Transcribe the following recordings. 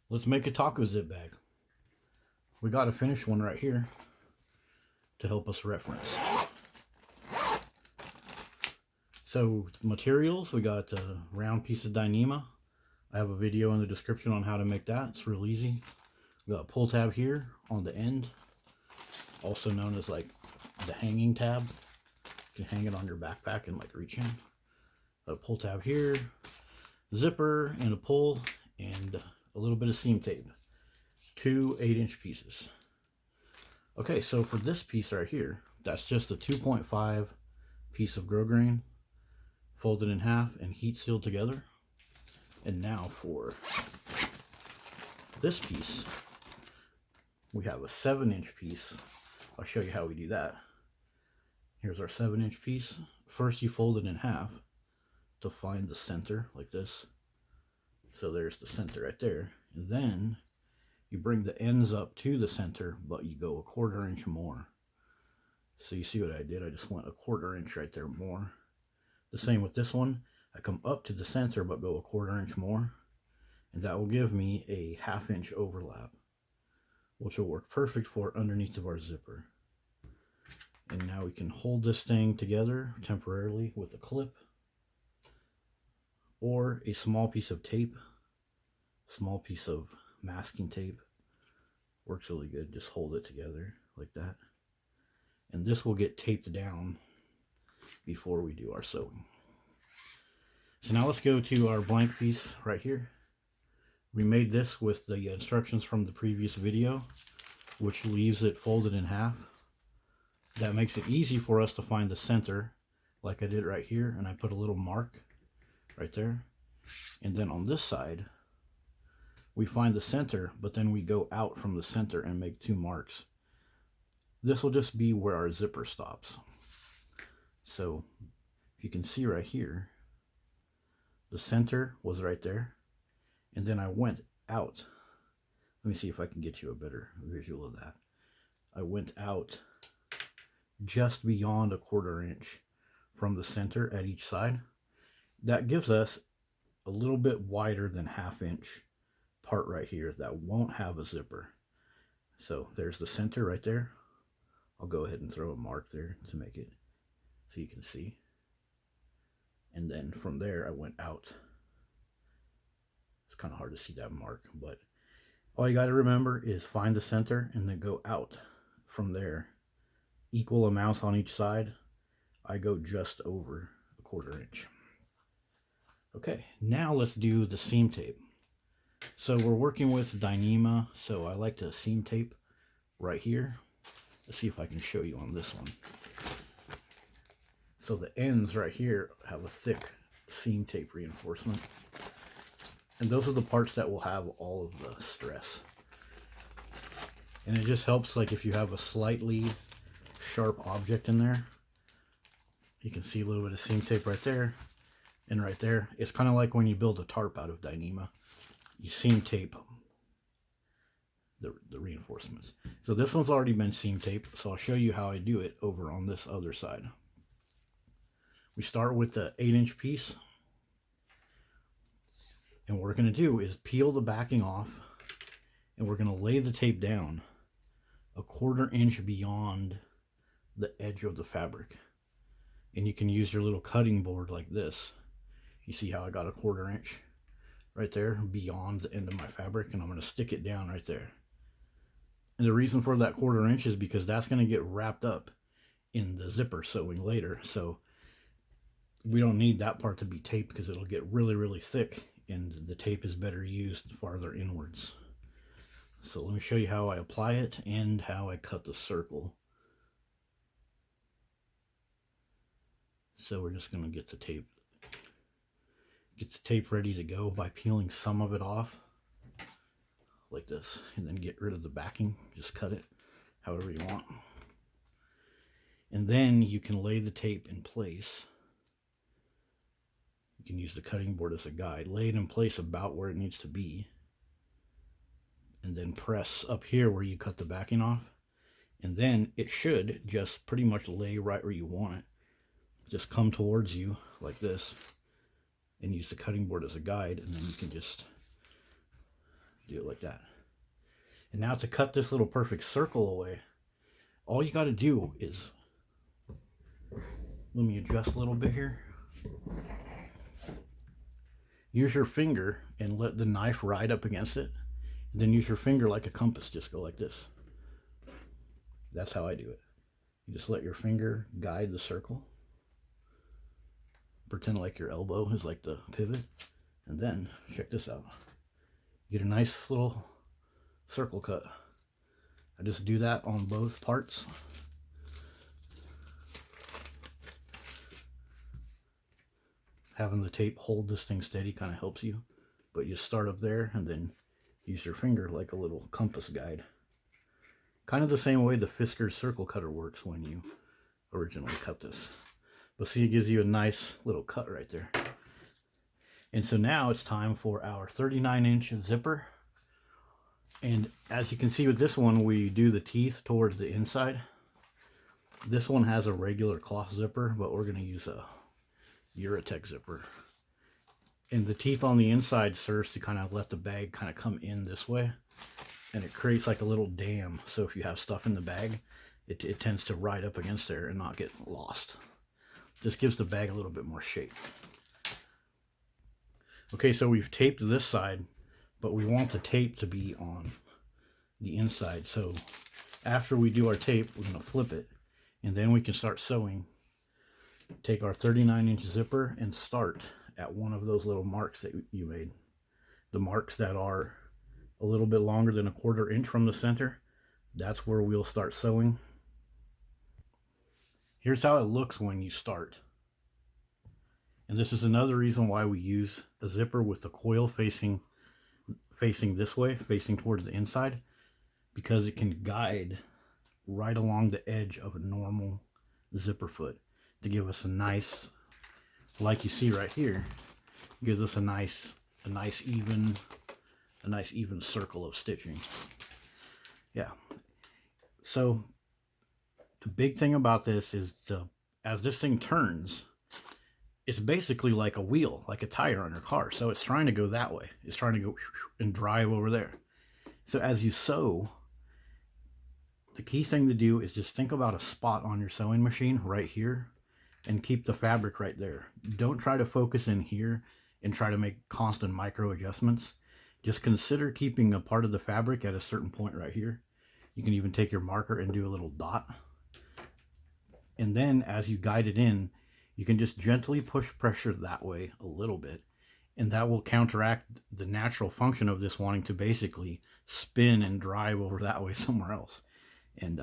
Let's make a taco zip bag. We got a finished one right here to help us reference. So materials, we got a round piece of dyneema. I have a video in the description on how to make that. It's real easy. We got a pull tab here on the end, also known as like the hanging tab. You can hang it on your backpack and like reach in. Got a pull tab here, zipper and a pull, and a little bit of seam tape. 2 8-inch pieces. Okay, so for this piece right here, that's just a 2.5 piece of grosgrain folded in half and heat sealed together. And now for this piece, we have a 7-inch piece. I'll show you how we do that. Here's our 7-inch piece. First you fold it in half to find the center like this. So there's the center right there. And then you bring the ends up to the center, but you go a 1/4 inch more. So you see what I did? I just went a 1/4 inch right there more. The same with this one. I come up to the center, but go a 1/4 inch more. And that will give me a 1/2 inch overlap, which will work perfect for underneath of our zipper. And now we can hold this thing together temporarily with a clip or a small piece of tape, small piece of masking tape. Works really good. Just hold it together like that. And this will get taped down before we do our sewing. So now let's go to our blank piece right here. We made this with the instructions from the previous video, which leaves it folded in half. That makes it easy for us to find the center, like I did right here, and I put a little mark right there. And then on this side, we find the center, but then we go out from the center and make 2 marks. This will just be where our zipper stops. So you can see right here, the center was right there, and then I went out. Let me see if I can get you a better visual of that. I went out just beyond a 1/4 inch from the center at each side. That gives us a little bit wider than 1/2 inch part right here that won't have a zipper. So there's the center right there. I'll go ahead and throw a mark there to make it so you can see. And then from there I went out. It's kind of hard to see that mark, but all you got to remember is find the center and then go out from there. Equal amounts on each side. I go just over a 1/4 inch. Okay, now let's do the seam tape. So we're working with dyneema, so I like to seam tape right here. Let's see if I can show you on this one. So the ends right here have a thick seam tape reinforcement. And those are the parts that will have all of the stress. And it just helps, like if you have a slightly sharp object in there, you can see a little bit of seam tape right there and right there. It's kind of like when you build a tarp out of dyneema. You seam tape the reinforcements. So this one's already been seam taped, so I'll show you how I do it over on this other side. We start with the 8-inch piece, and what we're going to do is peel the backing off, and we're going to lay the tape down a 1/4 inch beyond the edge of the fabric. And you can use your little cutting board like this. You see how I got a 1/4 inch right there beyond the end of my fabric, and I'm going to stick it down right there. And the reason for that 1/4 inch is because that's going to get wrapped up in the zipper sewing later. So we don't need that part to be taped because it'll get really, really thick, and the tape is better used farther inwards. So let me show you how I apply it and how I cut the circle. So we're just going to get the tape ready to go by peeling some of it off like this, and then get rid of the backing. Just cut it however you want, and then you can lay the tape in place. You can use the cutting board as a guide. Lay it in place about where it needs to be, and then press up here where you cut the backing off, and then it should just pretty much lay right where you want it. Just come towards you like this and use the cutting board as a guide, and then you can just Do it like that. And now to cut this little perfect circle away, all you got to do is, let me adjust a little bit here. Use your finger and let the knife ride up against it. Then use your finger like a compass. Just go like this. That's how I do it. You just let your finger guide the circle. Pretend like your elbow is like the pivot. And then, check this out. You get a nice little circle cut. I just do that on both parts. Having the tape hold this thing steady kind of helps you. But you start up there and then use your finger like a little compass guide. Kind of the same way the Fiskars circle cutter works when you originally cut this. But see, it gives you a nice little cut right there. And so now it's time for our 39-inch zipper. And as you can see with this one, we do the teeth towards the inside. This one has a regular cloth zipper, but we're going to use a Urotech zipper. And the teeth on the inside serves to kind of let the bag kind of come in this way. And it creates like a little dam. So if you have stuff in the bag, it tends to ride up against there and not get lost. Just gives the bag a little bit more shape. Okay, so we've taped this side, but we want the tape to be on the inside. So after we do our tape, we're going to flip it, and then we can start sewing. Take our 39-inch zipper and start at one of those little marks that you made. The marks that are a little bit longer than a 1/4 inch from the center, that's where we'll start sewing. Here's how it looks when you start. And this is another reason why we use a zipper with the coil facing this way, facing towards the inside, because it can guide right along the edge of a normal zipper foot to give us a nice, like you see right here, gives us a nice even circle of stitching. Yeah. So the big thing about this is as this thing turns, it's basically like a wheel, like a tire on your car. So it's trying to go that way. It's trying to go and drive over there. So as you sew, the key thing to do is just think about a spot on your sewing machine right here and keep the fabric right there. Don't try to focus in here and try to make constant micro adjustments. Just consider keeping a part of the fabric at a certain point right here. You can even take your marker and do a little dot. And then as you guide it in, you can just gently push pressure that way a little bit, and that will counteract the natural function of this wanting to basically spin and drive over that way somewhere else. And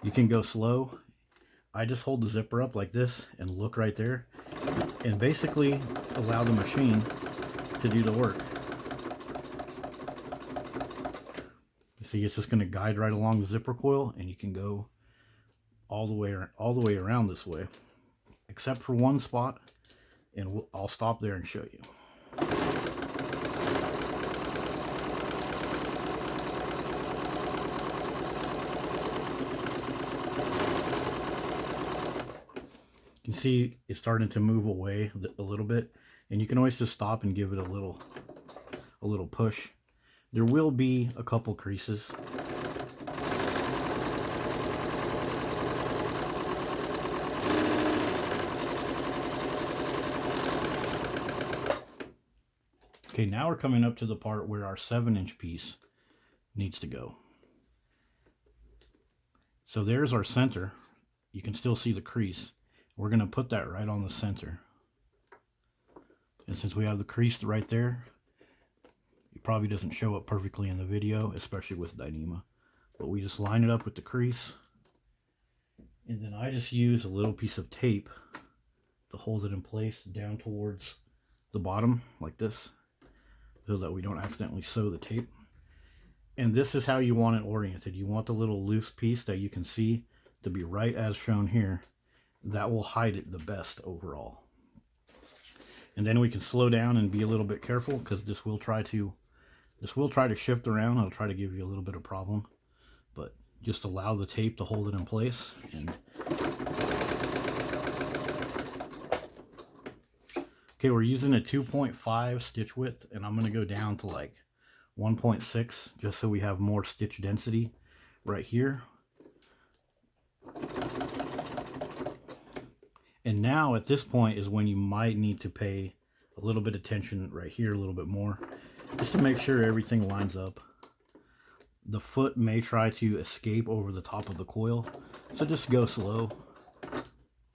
you can go slow. I just hold the zipper up like this and look right there and basically allow the machine to do the work. You see, it's just going to guide right along the zipper coil, and you can go all the way around this way, except for one spot, and I'll stop there and show you. You can see it's starting to move away a little bit, and you can always just stop and give it a little push. There will be a couple creases. Okay, now we're coming up to the part where our 7-inch piece needs to go. So there's our center. You can still see the crease. We're going to put that right on the center. And since we have the crease right there, it probably doesn't show up perfectly in the video, especially with dyneema. But we just line it up with the crease. And then I just use a little piece of tape to hold it in place down towards the bottom, like this, so that we don't accidentally sew the tape. And this is how you want it oriented. You want the little loose piece that you can see to be right as shown here. That will hide it the best overall. And then we can slow down and be a little bit careful, because this will try to shift around. It'll try to give you a little bit of problem, but just allow the tape to hold it in place. And okay, we're using a 2.5 stitch width, and I'm going to go down to like 1.6 just so we have more stitch density right here. And now at this point is when you might need to pay a little bit of attention right here, a little bit more, just to make sure everything lines up. The foot may try to escape over the top of the coil, so just go slow.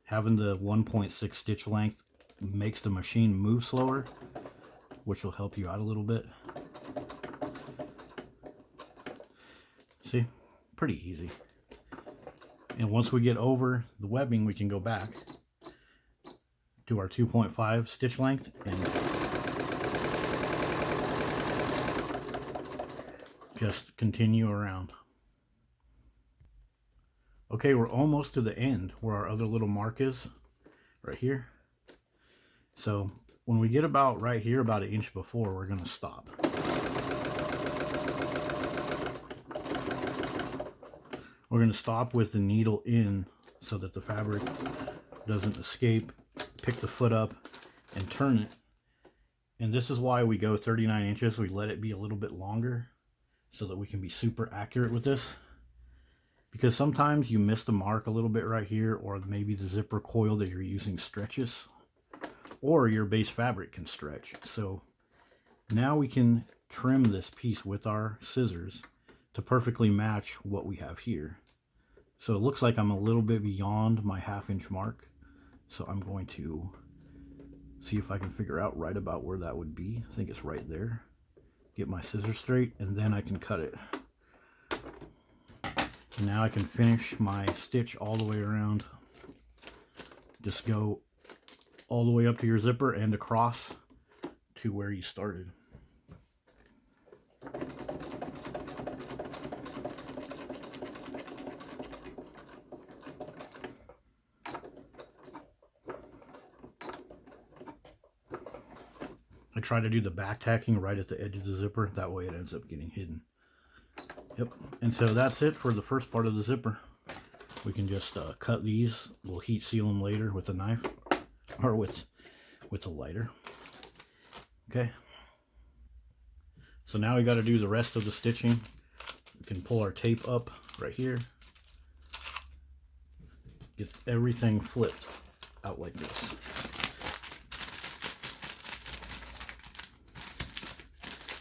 Having the 1.6 stitch length makes the machine move slower, which will help you out a little bit. See, pretty easy. And once we get over the webbing, we can go back to our 2.5 stitch length and just continue around. Okay, we're almost to the end where our other little mark is, right here. So when we get about right here, about an inch before, we're gonna stop. We're gonna stop with the needle in so that the fabric doesn't escape. Pick the foot up and turn it. And this is why we go 39 inches. We let it be a little bit longer so that we can be super accurate with this. Because sometimes you miss the mark a little bit right here, or maybe the zipper coil that you're using stretches, or your base fabric can stretch. So now we can trim this piece with our scissors to perfectly match what we have here. So it looks like I'm a little bit beyond my 1/2 inch mark. So I'm going to see if I can figure out right about where that would be. I think it's right there. Get my scissors straight, and then I can cut it. And now I can finish my stitch all the way around. Just go all the way up to your zipper and across to where you started. I try to do the back tacking right at the edge of the zipper. That way it ends up getting hidden. Yep. And so that's it for the first part of the zipper. We can just cut these. We'll heat seal them later with a knife or with a lighter. Okay. So now we got to do the rest of the stitching. We can pull our tape up right here. Gets everything flipped out like this.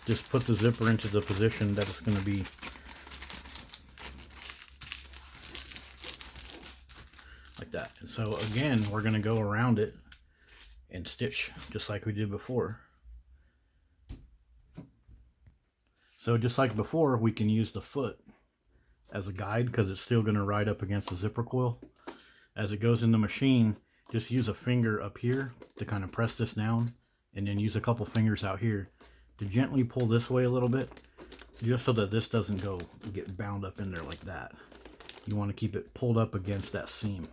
Just put the zipper into the position that it's going to be. Like that. And so again, we're going to go around it and stitch just like we did before. So just like before, we can use the foot as a guide because it's still going to ride up against the zipper coil. As it goes in the machine, just use a finger up here to kind of press this down, and then use a couple fingers out here to gently pull this way a little bit, just so that this doesn't get bound up in there like that. You want to keep it pulled up against that seam.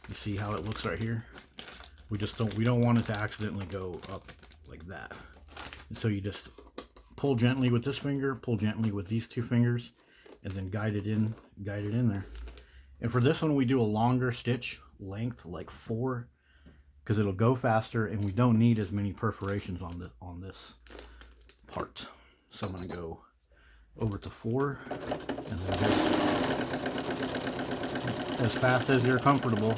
You see how it looks right here? We don't want it to accidentally go up like that. And so you just pull gently with this finger, pull gently with these two fingers, and then guide it in there. And for this one, we do a longer stitch length, like 4, because it'll go faster, and we don't need as many perforations on this part. So I'm going to go over to 4, and then just as fast as you're comfortable.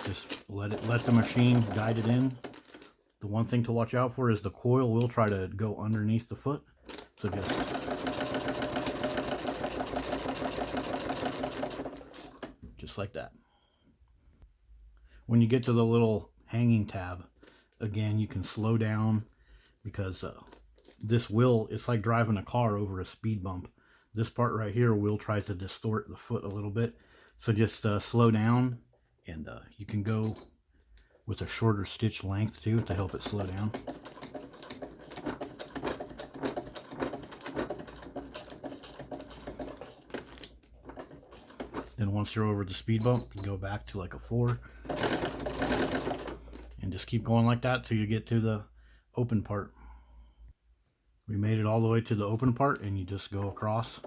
Just let the machine guide it in. The one thing to watch out for is the coil will try to go underneath the foot. So just like that. When you get to the little hanging tab, again, you can slow down because it's like driving a car over a speed bump. This part right here will try to distort the foot a little bit. So just slow down, and you can go with a shorter stitch length too to help it slow down. Then once you're over the speed bump, you go back to like a 4. And just keep going like that till you get to the open part. We made it all the way to the open part, and you just go across.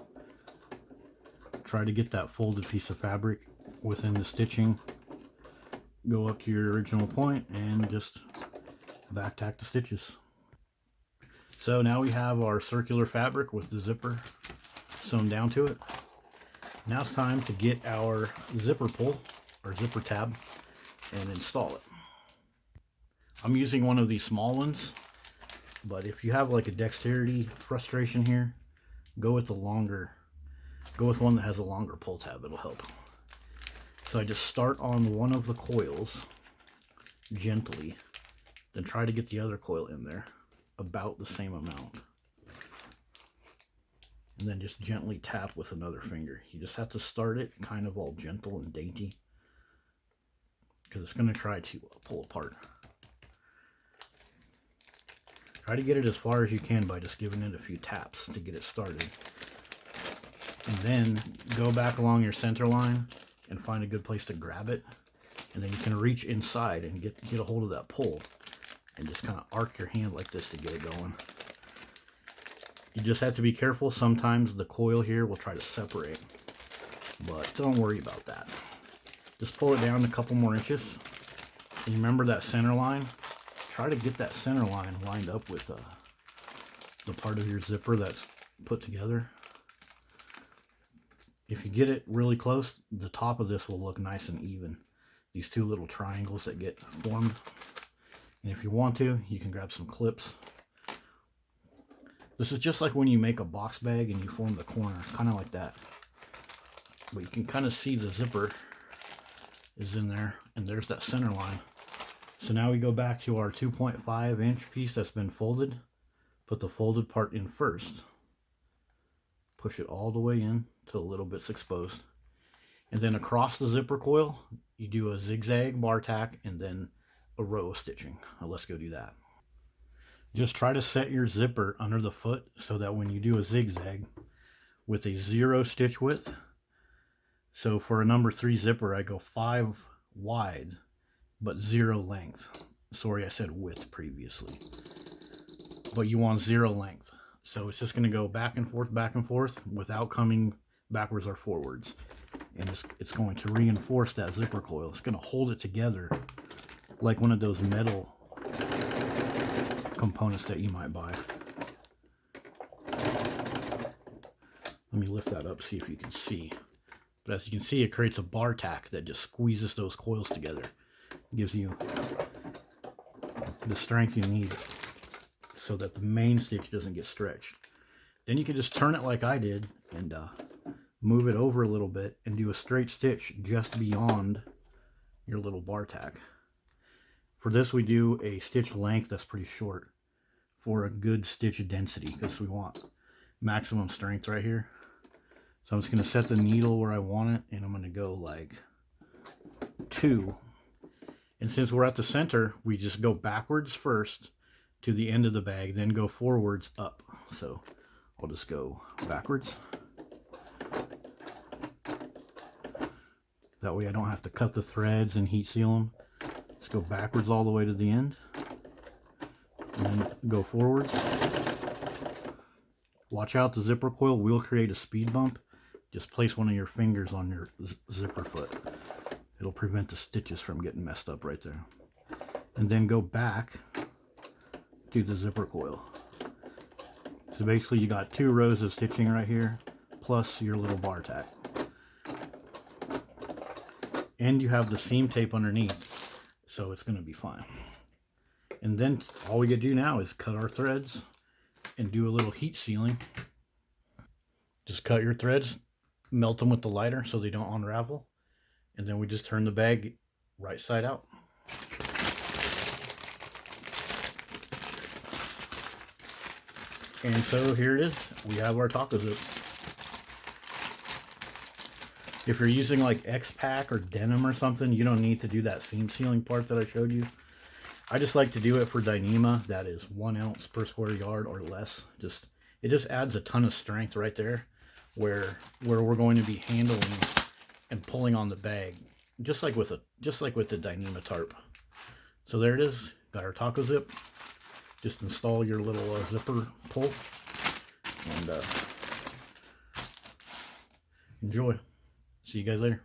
Try to get that folded piece of fabric within the stitching. Go up to your original point and just back tack the stitches. So now we have our circular fabric with the zipper sewn down to it. Now it's time to get our zipper pull, or zipper tab, and install it. I'm using one of these small ones, but if you have like a dexterity frustration here, go with one that has a longer pull tab. It'll help. So I just start on one of the coils gently, then try to get the other coil in there about the same amount, and then just gently tap with another finger. You just have to start it kind of all gentle and dainty, because it's going to try to pull apart. Try to get it as far as you can by just giving it a few taps to get it started, and then go back along your center line and find a good place to grab it, and then you can reach inside and get a hold of that pull and just kind of arc your hand like this to get it going. You just have to be careful. Sometimes the coil here will try to separate, but don't worry about that. Just pull it down a couple more inches, and remember that center line. Try to get that center line lined up with the part of your zipper that's put together. If you get it really close, the top of this will look nice and even. These two little triangles that get formed. And if you want to, you can grab some clips. This is just like when you make a box bag and you form the corner, kind of like that. But you can kind of see the zipper is in there, and there's that center line. So now we go back to our 2.5 inch piece that's been folded. Put the folded part in first. Push it all the way in till a little bit's exposed. And then across the zipper coil, you do a zigzag bar tack and then a row of stitching. Now let's go do that. Just try to set your zipper under the foot so that when you do a zigzag with a 0 stitch width. So for a number 3 zipper, I go 5 wide, but 0 length. Sorry, I said width previously. But you want 0 length. So it's just going to go back and forth without coming backwards or forwards. And it's going to reinforce that zipper coil. It's going to hold it together like one of those metal components that you might buy. Let me lift that up, see if you can see. But as you can see, it creates a bar tack that just squeezes those coils together. It gives you the strength you need so that the main stitch doesn't get stretched. Then you can just turn it like I did and move it over a little bit and do a straight stitch just beyond your little bar tack. For this, we do a stitch length that's pretty short for a good stitch density, because we want maximum strength right here. So I'm just going to set the needle where I want it, and I'm going to go like 2. And since we're at the center, we just go backwards first to the end of the bag, then go forwards up. So I'll just go backwards. That way I don't have to cut the threads and heat seal them. Just go backwards all the way to the end, and then go forwards. Watch out, the zipper coil will create a speed bump. Just place one of your fingers on your zipper foot. It'll prevent the stitches from getting messed up right there. And then go back to the zipper coil. So basically you got 2 rows of stitching right here, plus your little bar tack. And you have the seam tape underneath, so it's going to be fine. And then all we gotta do now is cut our threads and do a little heat sealing. Just cut your threads, melt them with the lighter so they don't unravel, and then we just turn the bag right side out. And so here it is. We have our taco zip. If you're using like X-Pack or denim or something, you don't need to do that seam sealing part that I showed you. I just like to do it for dyneema. That is 1 ounce per square yard or less. It just adds a ton of strength right there where we're going to be handling and pulling on the bag, just like with the dyneema tarp. So there it is. Got our taco zip. Just install your little zipper pull and enjoy. See you guys later.